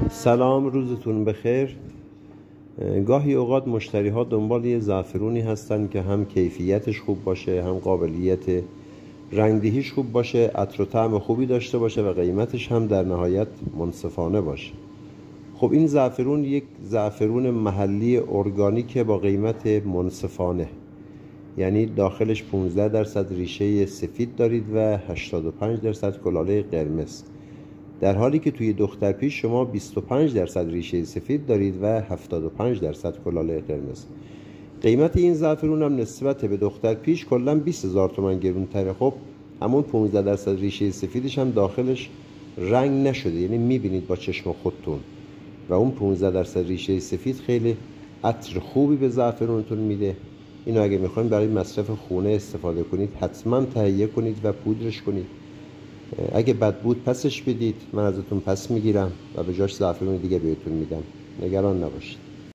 سلام، روزتون بخیر. گاهی اوقات مشتری ها دنبال یه زعفرونی هستن که هم کیفیتش خوب باشه، هم قابلیت رنگدهیش خوب باشه، عطر و طعم خوبی داشته باشه و قیمتش هم در نهایت منصفانه باشه. خب این زعفرون یک زعفرون محلی ارگانیکه با قیمت منصفانه، یعنی داخلش 15% ریشه سفید دارید و 85% کلاله قرمز، در حالی که توی دخترپیش شما 25% ریشه سفید دارید و 75% کلاله قرمز. قیمت این زعفرون هم نسبت به دخترپیش کلا 20,000 تومان گرونتره. خب همون 15% ریشه سفیدش هم داخلش رنگ نشده، یعنی میبینید با چشم خودتون، و اون 15% ریشه سفید خیلی عطر خوبی به زعفرونتون میده. اینو اگه میخواین برای مصرف خونه استفاده کنید حتما تهیه کنید و پودرش کنید. اگه بد بود پسش بدید، من ازتون پس میگیرم و به جاش زعفرون دیگه بهتون میدم. نگران نباشید.